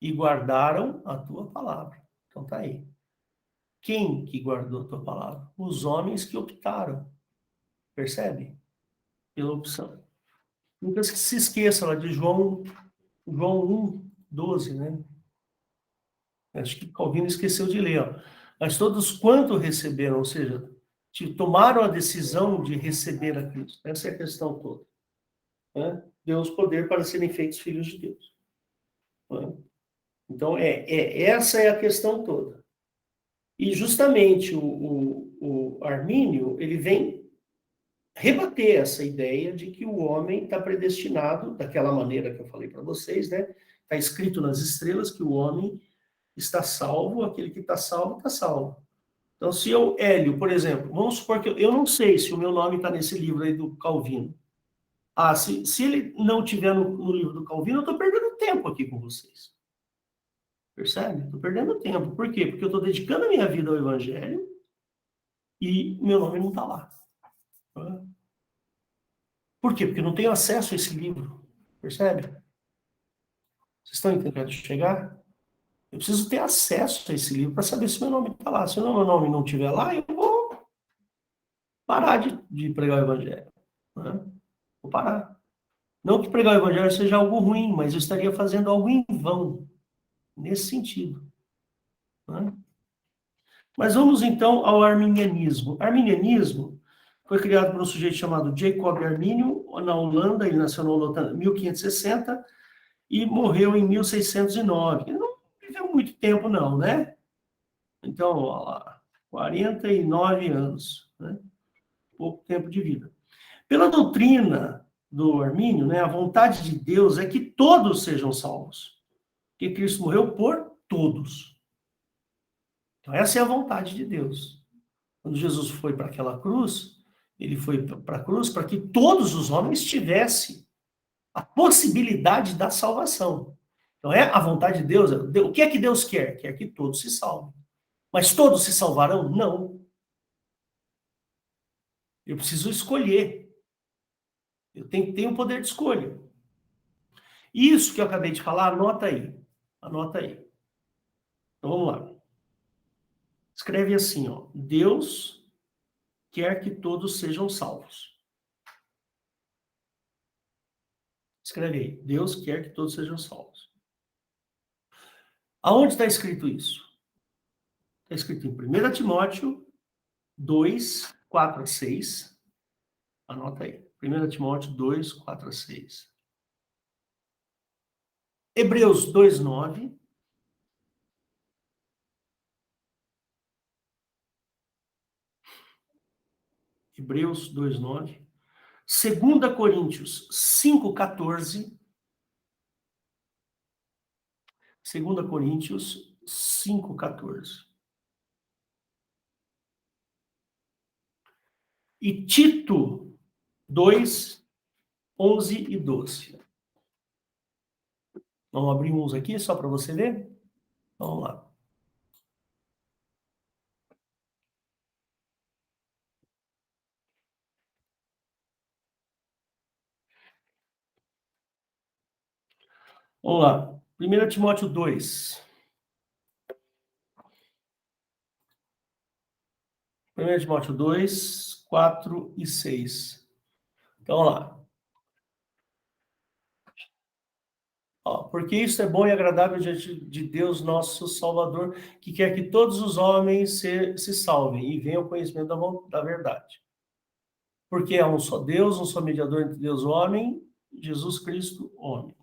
E guardaram a tua palavra. Então tá aí. Quem que guardou a tua palavra? Os homens que optaram. Percebe? Pela opção. Nunca se esqueça lá de João 1:12, né? Acho que Calvino esqueceu de ler, ó. Mas todos quanto receberam, ou seja, tomaram a decisão de receber a Cristo. Essa é a questão toda. Né? Deu-os poder para serem feitos filhos de Deus. Né? Então, essa é a questão toda. E justamente o Armínio, ele vem rebater essa ideia de que o homem está predestinado, daquela maneira que eu falei para vocês, né? Está escrito nas estrelas que o homem está salvo, aquele que está salvo, está salvo. Então, se eu, Hélio, por exemplo, vamos supor que eu não sei se o meu nome está nesse livro aí do Calvino. Ah, se ele não estiver no livro do Calvino, eu estou perdendo tempo aqui com vocês. Percebe? Estou perdendo tempo. Por quê? Porque eu estou dedicando a minha vida ao Evangelho e meu nome não está lá. Por quê? Porque eu não tenho acesso a esse livro. Percebe? Vocês estão entendendo chegar? Eu preciso ter acesso a esse livro para saber se meu nome está lá. Se o meu nome não estiver lá, eu vou parar de pregar o Evangelho. Né? Vou parar. Não que pregar o Evangelho seja algo ruim, mas eu estaria fazendo algo em vão, nesse sentido. Né? Mas vamos então ao arminianismo. Arminianismo foi criado por um sujeito chamado Jacob Arminio, na Holanda. Ele nasceu na Holanda em 1560 e morreu em 1609. Ele não viveu muito tempo, não, né? Então, olha lá, 49 anos, né? Pouco tempo de vida. Pela doutrina do Armínio, né, a vontade de Deus é que todos sejam salvos. Porque Cristo morreu por todos. Então, essa é a vontade de Deus. Quando Jesus foi para aquela cruz, ele foi para a cruz para que todos os homens tivessem a possibilidade da salvação. Então, é a vontade de Deus. O que é que Deus quer? Quer que todos se salvem. Mas todos se salvarão? Não. Eu preciso escolher. Eu tenho que ter o poder de escolha. Isso que eu acabei de falar, anota aí. Anota aí. Então, vamos lá. Escreve assim, ó. Deus quer que todos sejam salvos. Escreve aí. Deus quer que todos sejam salvos. Aonde está escrito isso? Está escrito em 1 Timóteo 2, 4 a 6. Anota aí. 1 Timóteo 2, 4 a 6. Hebreus 2, 9. Hebreus 2, 9. 2 Coríntios 5, 14. 2 Coríntios 5, 14. E Tito 2, 11 e 12. Vamos abrir uns aqui só para você ver? Vamos lá. Vamos lá. 1 Timóteo 2. 1 Timóteo 2, 4 e 6. Então, vamos lá. Ó, porque isso é bom e agradável diante de Deus, nosso Salvador, que quer que todos os homens se salvem e venham ao conhecimento da verdade. Porque há um só Deus, um só mediador entre Deus e o homem, Jesus Cristo, homem.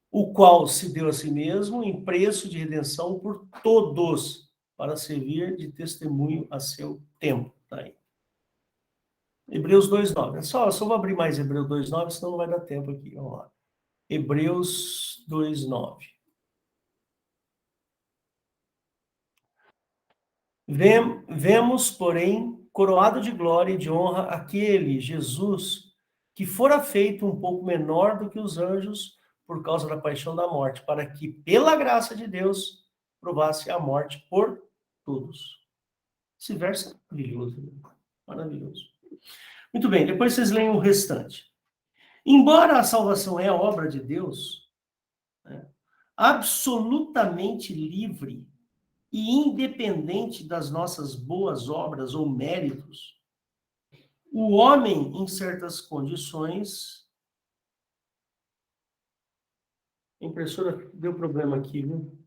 O qual se deu a si mesmo em preço de redenção por todos, para servir de testemunho a seu tempo. Tá aí. Hebreus 2,9. Só vou abrir mais Hebreus 2,9, senão não vai dar tempo aqui. Vamos lá. Hebreus 2,9. Vemos, porém, coroado de glória e de honra aquele Jesus que fora feito um pouco menor do que os anjos por causa da paixão da morte, para que, pela graça de Deus, provasse a morte por todos. Esse verso é maravilhoso. Né? Maravilhoso. Muito bem, depois vocês leem o restante. Embora a salvação é a obra de Deus, né, absolutamente livre e independente das nossas boas obras ou méritos, o homem, em certas condições... A impressora deu problema aqui, viu?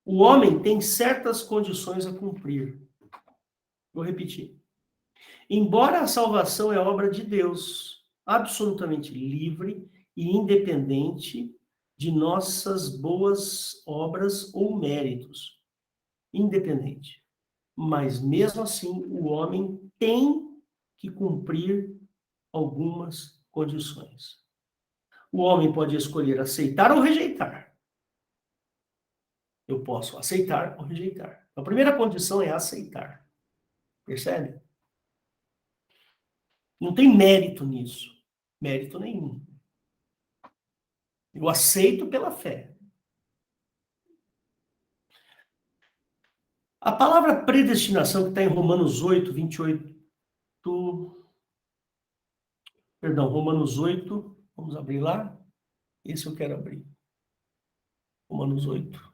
O homem tem certas condições a cumprir. Vou repetir. Embora a salvação é obra de Deus, absolutamente livre e independente de nossas boas obras ou méritos, independente. Mas, mesmo assim, o homem tem que cumprir algumas condições. O homem pode escolher aceitar ou rejeitar. Eu posso aceitar ou rejeitar. A primeira condição é aceitar. Percebe? Não tem mérito nisso. Mérito nenhum. Eu aceito pela fé. A palavra predestinação, que está em Romanos 8, 28, perdão, Romanos 8, vamos abrir lá? Esse eu quero abrir. Romanos 8.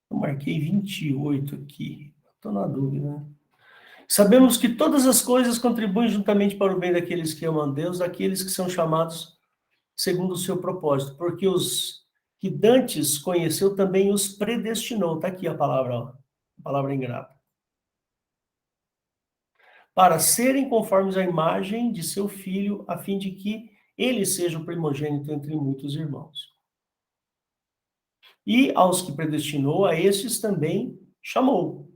Eu marquei 28 aqui. Estou na dúvida, né? Sabemos que todas as coisas contribuem juntamente para o bem daqueles que amam a Deus, daqueles que são chamados segundo o seu propósito, porque os que dantes conheceu também os predestinou. Está aqui a palavra, ó, a palavra ingrata. Para serem conformes à imagem de seu filho, a fim de que ele seja o primogênito entre muitos irmãos. E aos que predestinou, a estes também chamou.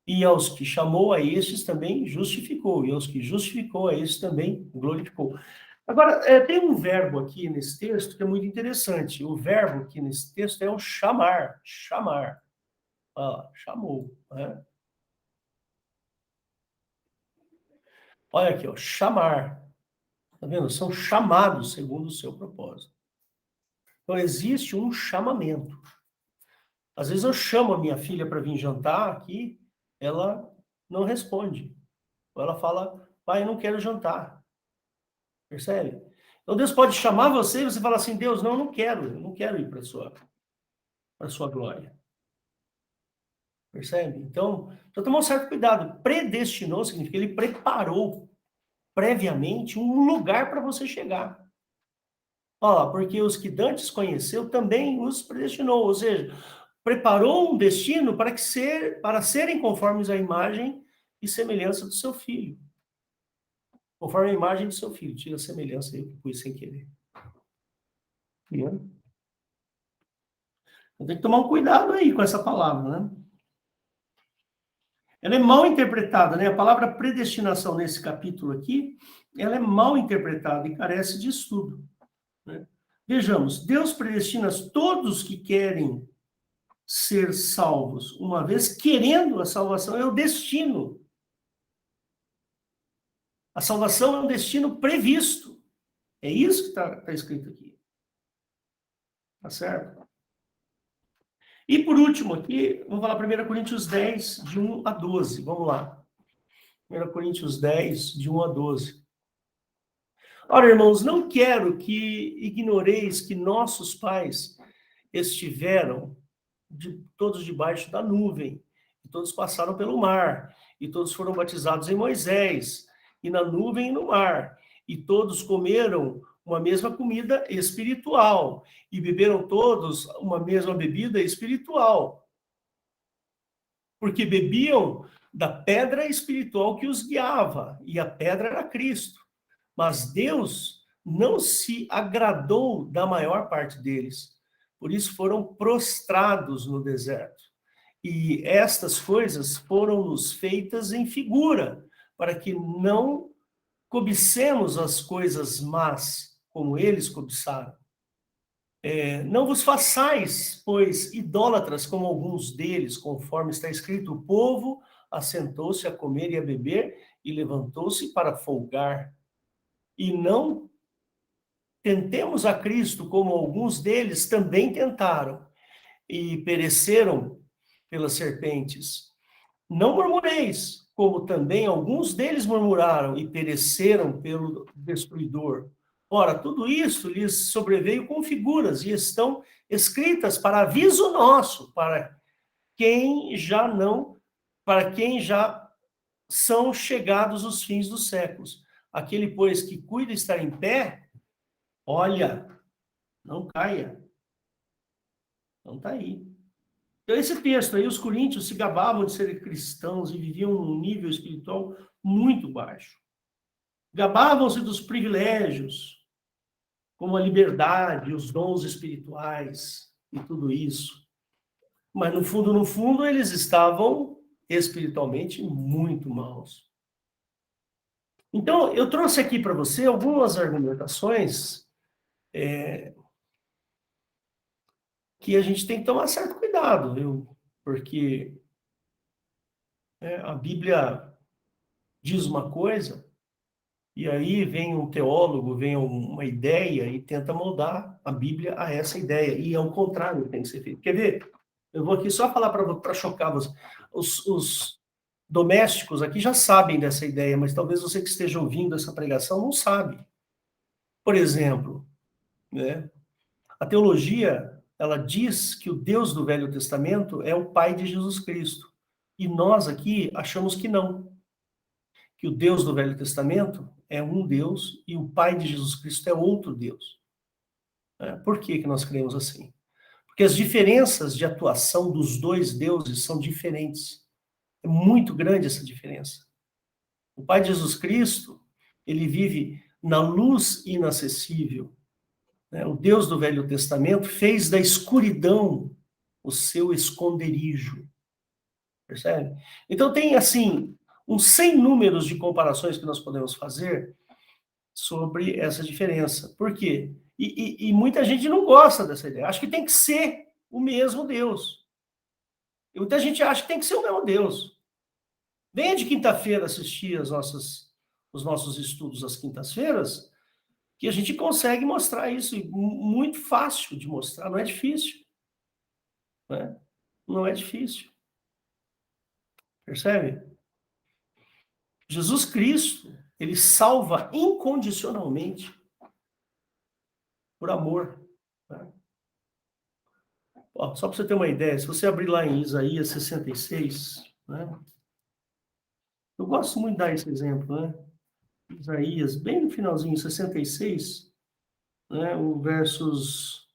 E aos que chamou, a estes também justificou. E aos que justificou, a estes também glorificou. Agora, tem um verbo aqui nesse texto que é muito interessante. O verbo aqui nesse texto é o chamar. Chamar. Ah, chamou. Né? Olha aqui, ó, chamar. Tá vendo? São chamados segundo o seu propósito. Então, existe um chamamento. Às vezes eu chamo a minha filha para vir jantar aqui, ela não responde. Ou ela fala, pai, eu não quero jantar. Percebe? Então Deus pode chamar você e você fala assim, Deus, não, eu não quero ir para a sua glória. Percebe? Então, já tomou um certo cuidado. Predestinou significa que ele preparou previamente um lugar para você chegar. Olha lá, porque os que dantes conheceu também os predestinou, ou seja, preparou um destino para serem conformes à imagem e semelhança do seu filho. Conforme a imagem do seu filho. Tira a semelhança aí que eu pus sem querer. Então tem que tomar um cuidado aí com essa palavra, né? Ela é mal interpretada, né? A palavra predestinação nesse capítulo aqui, ela é mal interpretada e carece de estudo. Né? Vejamos, Deus predestina todos que querem ser salvos, uma vez querendo a salvação, é o destino. A salvação é um destino previsto. É isso que está escrito aqui. Tá certo? E por último aqui, vamos falar 1 Coríntios 10, de 1 a 12. Vamos lá. 1 Coríntios 10, de 1 a 12. Ora, irmãos, não quero que ignoreis que nossos pais estiveram todos debaixo da nuvem, e todos passaram pelo mar, e todos foram batizados em Moisés, e na nuvem e no mar, e todos comeram uma mesma comida espiritual, e beberam todos uma mesma bebida espiritual, porque bebiam da pedra espiritual que os guiava, e a pedra era Cristo. Mas Deus não se agradou da maior parte deles, por isso foram prostrados no deserto. E estas coisas foram-nos feitas em figura, para que não cobicemos as coisas más, como eles cobiçaram. Não vos façais, pois, idólatras como alguns deles, conforme está escrito, o povo assentou-se a comer e a beber, e levantou-se para folgar. E não tentemos a Cristo, como alguns deles também tentaram, e pereceram pelas serpentes. Não murmureis, como também alguns deles murmuraram e pereceram pelo destruidor. Ora, tudo isso lhes sobreveio com figuras e estão escritas para aviso nosso, para quem já são chegados os fins dos séculos. Aquele, pois, que cuida estar em pé, olha, não caia. Não está aí. Então, esse texto aí, os coríntios se gabavam de serem cristãos e viviam num nível espiritual muito baixo. Gabavam-se dos privilégios, como a liberdade, os dons espirituais e tudo isso. Mas, no fundo, eles estavam espiritualmente muito maus. Então, eu trouxe aqui para você algumas argumentações que a gente tem que tomar certo cuidado, viu? Porque a Bíblia diz uma coisa, e aí vem um teólogo, vem uma ideia e tenta moldar a Bíblia a essa ideia. E é o contrário que tem que ser feito. Quer ver? Eu vou aqui só falar para chocar você. Os domésticos aqui já sabem dessa ideia, mas talvez você que esteja ouvindo essa pregação não sabe. Por exemplo, né, a teologia, ela diz que o Deus do Velho Testamento é o Pai de Jesus Cristo. E nós aqui achamos que não. Que o Deus do Velho Testamento é um Deus e o Pai de Jesus Cristo é outro Deus. Por que que nós cremos assim? Porque as diferenças de atuação dos dois deuses são diferentes. É muito grande essa diferença. O Pai de Jesus Cristo, ele vive na luz inacessível. O Deus do Velho Testamento fez da escuridão o seu esconderijo. Percebe? Então tem, assim, uns 100 números de comparações que nós podemos fazer sobre essa diferença. Por quê? E muita gente não gosta dessa ideia. Acha que tem que ser o mesmo Deus. E muita gente acha que tem que ser o mesmo Deus. Venha de quinta-feira assistir os nossos estudos às quintas-feiras, que a gente consegue mostrar isso. Muito fácil de mostrar, não é difícil. Né? Não é difícil. Percebe? Jesus Cristo, ele salva incondicionalmente por amor. Né? Ó, só para você ter uma ideia, se você abrir lá em Isaías 66, né? Eu gosto muito de dar esse exemplo, né? Isaías, bem no finalzinho, 66, né? O versos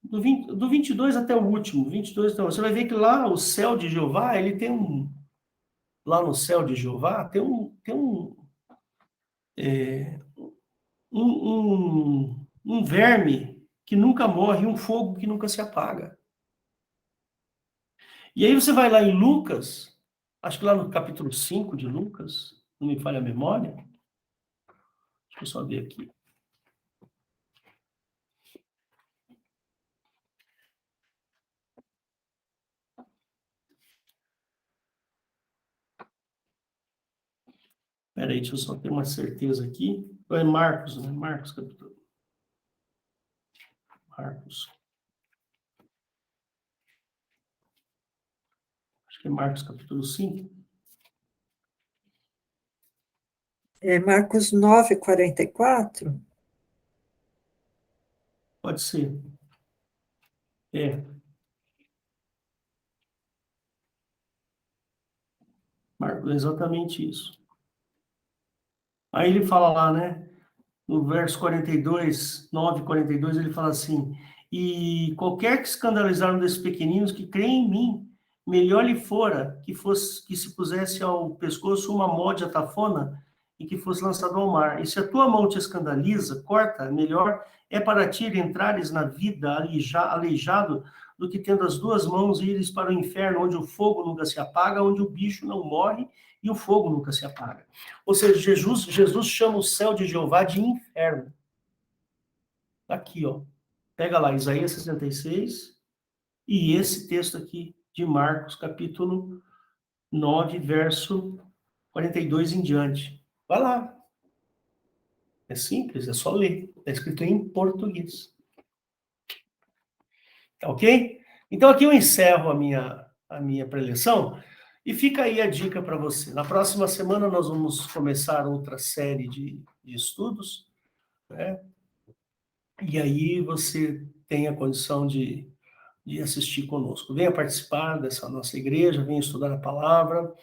do 22 até o último, 22 até o último. Você vai ver que lá o céu de Jeová, ele tem lá no céu de Jeová, um verme que nunca morre, um fogo que nunca se apaga. E aí você vai lá em Lucas, acho que lá no capítulo 5 de Lucas, não me falha a memória, deixa eu só ver aqui. Espera aí, deixa eu só ter uma certeza aqui. É Marcos, né? Marcos, capítulo. Marcos. Acho que é Marcos, capítulo 5. É Marcos 9, 44? Pode ser. É. Marcos, é exatamente isso. Aí ele fala lá, né? No verso 42, 9, 42, ele fala assim: e qualquer que escandalizar um desses pequeninos que crê em mim, melhor lhe fora que se pusesse ao pescoço uma mó de atafona e que fosse lançado ao mar. E se a tua mão te escandaliza, corta, melhor é para ti entrares na vida aleijado do que tendo as duas mãos e ires para o inferno, onde o fogo nunca se apaga, onde o bicho não morre e o fogo nunca se apaga. Ou seja, Jesus chama o céu de Jeová de inferno. Aqui, ó. Pega lá, Isaías 66 e esse texto aqui de Marcos, capítulo 9, verso 42 em diante. Vai lá. É simples, é só ler. Está escrito em português. Tá ok? Então aqui eu encerro a minha preleção e fica aí a dica para você. Na próxima semana nós vamos começar outra série de estudos, né? E aí você tem a condição de assistir conosco. Venha participar dessa nossa igreja, venha estudar a palavra.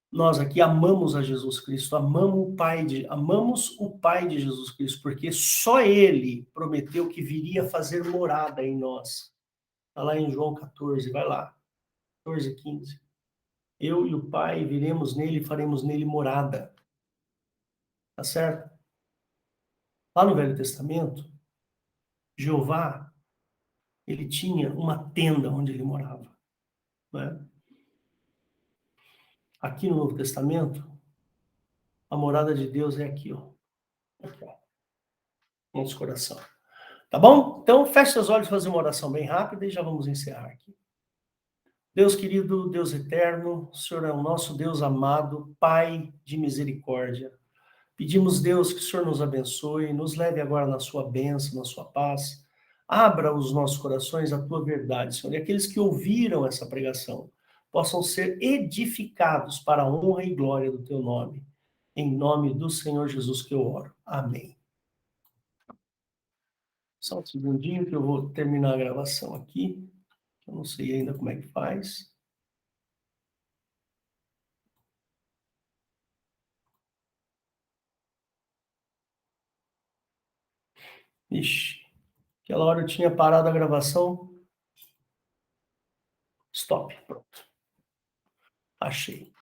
Nós aqui amamos a Jesus Cristo, amamos o Pai de Jesus Cristo, porque só Ele prometeu que viria fazer morada em nós. Está lá em João 14, vai lá, 14, 15. Eu e o Pai viremos nele e faremos nele morada. Tá certo? Lá no Velho Testamento, Jeová, ele tinha uma tenda onde ele morava, né? Aqui no Novo Testamento, a morada de Deus é aqui, ó. Aqui, ó. Nosso coração. Tá bom? Então, feche seus olhos e fazer uma oração bem rápida e já vamos encerrar aqui. Deus querido, Deus eterno, o Senhor é o nosso Deus amado, Pai de misericórdia. Pedimos, Deus, que o Senhor nos abençoe, nos leve agora na sua bênção, na sua paz. Abra os nossos corações à tua verdade, Senhor. E aqueles que ouviram essa pregação possam ser edificados para a honra e glória do teu nome. Em nome do Senhor Jesus que eu oro. Amém. Só um segundinho que eu vou terminar a gravação aqui. Eu não sei ainda como é que faz. Ixi, aquela hora eu tinha parado a gravação. Stop, pronto. Achei.